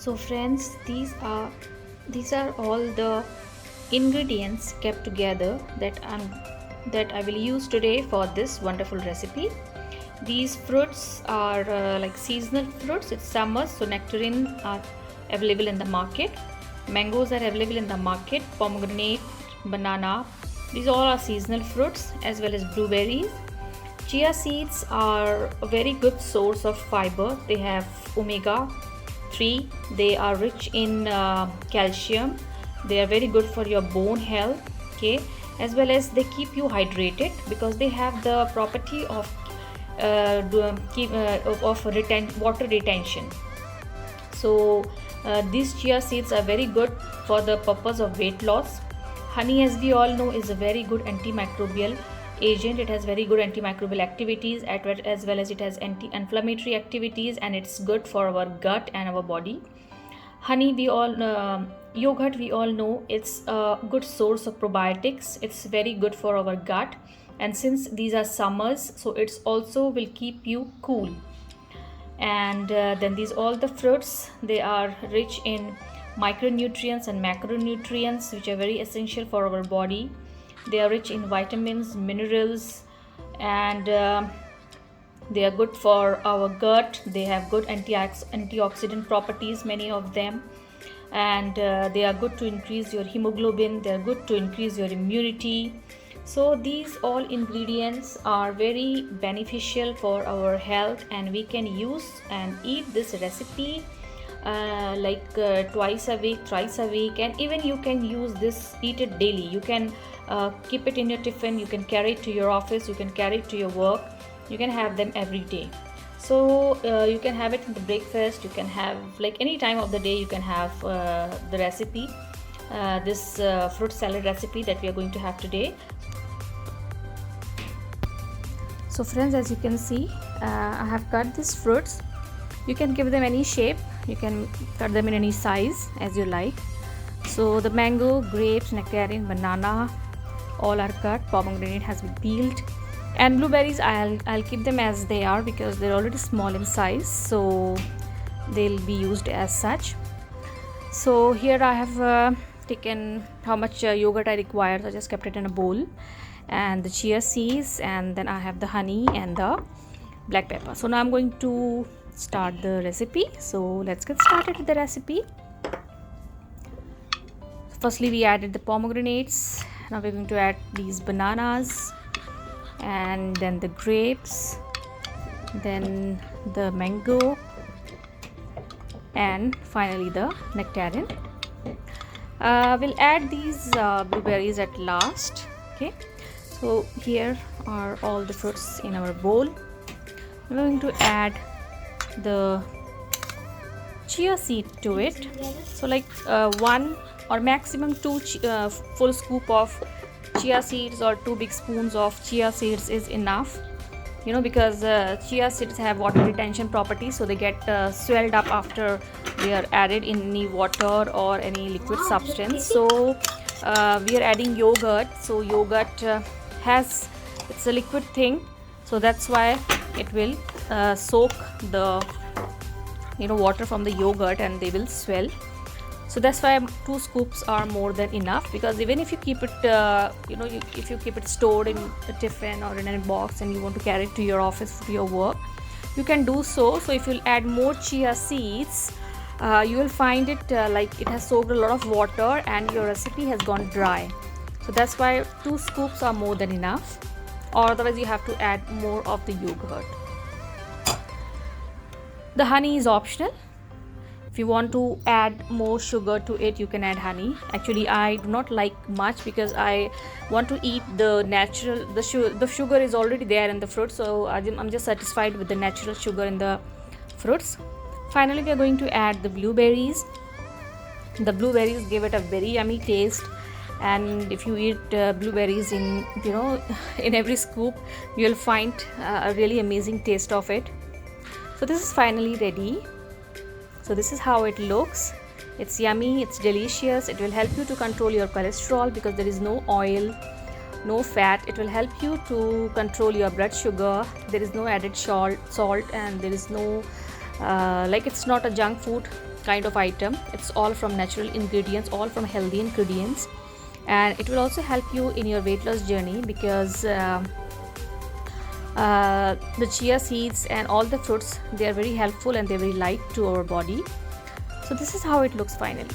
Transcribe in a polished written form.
So friends, these are all the ingredients kept together that I will use today for this wonderful recipe. These fruits are like seasonal fruits. It's summer, so nectarine are available in the market. Mangoes are available in the market. Pomegranate, banana. These all are seasonal fruits, as well as blueberries. Chia seeds are a very good source of fiber. They have omega 3. They are rich in calcium. They are very good for your bone health. Okay, as well as they keep you hydrated because they have the property of water retention. So these chia seeds are very good for the purpose of weight loss. Honey, as we all know, is a very good antimicrobial agent. It has very good antimicrobial activities as well as it has anti-inflammatory activities, and it's good for our gut and our body. Honey, yogurt, we all know it's a good source of probiotics. It's very good for our gut, and since these are summers, so it's also will keep you cool. And then these all the fruits, they are rich in micronutrients and macronutrients, which are very essential for our body. They are rich in vitamins, minerals, and they are good for our gut. They have good antioxidant properties, many of them, and they are good to increase your hemoglobin. They are good to increase your immunity. So these all ingredients are very beneficial for our health, and we can use and eat this recipe twice a week, thrice a week, and even you can eat it daily. You can keep it in your tiffin. You can carry it to your office. You can carry it to your work. You can have them every day. So you can have it in the breakfast. You can have like any time of the day. You can have the recipe, this fruit salad recipe that we are going to have today. So friends, as you can see, I have cut these fruits. You can give them any shape. You can cut them in any size as you like. So the mango, grapes, nectarine, banana, all are cut. Pomegranate has been peeled, and blueberries I'll keep them as they are because they're already small in size, so they'll be used as such. So here I have taken how much yogurt I require, so I just kept it in a bowl, and the chia seeds, and then I have the honey and the black pepper. So now I'm going to start the recipe. So let's get started with the recipe. Firstly, we added the pomegranates. Now we're going to add these bananas, and then the grapes, then the mango, and finally the nectarine. We'll add these blueberries at last. Okay, so here are all the fruits in our bowl. We're going to add the chia seed to it. So like one or maximum two full scoop of chia seeds or 2 big spoons of chia seeds is enough, because chia seeds have water retention properties, so they get swelled up after they are added in any water or any liquid substance. So we are adding yogurt, so yogurt it's a liquid thing, so that's why it will soak the water from the yogurt and they will swell. So that's why 2 scoops are more than enough, because even if you keep it if you keep it stored in a tiffin or in a box and you want to carry it to your office, to your work, you can do so. So if you'll add more chia seeds, you will find it like it has soaked a lot of water and your recipe has gone dry. So that's why 2 scoops are more than enough, or otherwise you have to add more of the yogurt. The honey is optional. If you want to add more sugar to it, you can add honey. Actually, I do not like much because I want to eat the natural, the sugar is already there in the fruit, so I'm just satisfied with the natural sugar in the fruits. Finally, we are going to add the blueberries. The blueberries give it a very yummy taste, and if you eat blueberries in in every scoop, you will find a really amazing taste of it. So this is finally ready. So this is how it looks. It's yummy, it's delicious. It will help you to control your cholesterol because there is no oil, no fat. It will help you to control your blood sugar. There is no added salt, and there is no it's not a junk food. kind of item. It's all from natural ingredients, all from healthy ingredients, and it will also help you in your weight loss journey because the chia seeds and all the fruits, they are very helpful and they're very light to our body. So this is how it looks finally.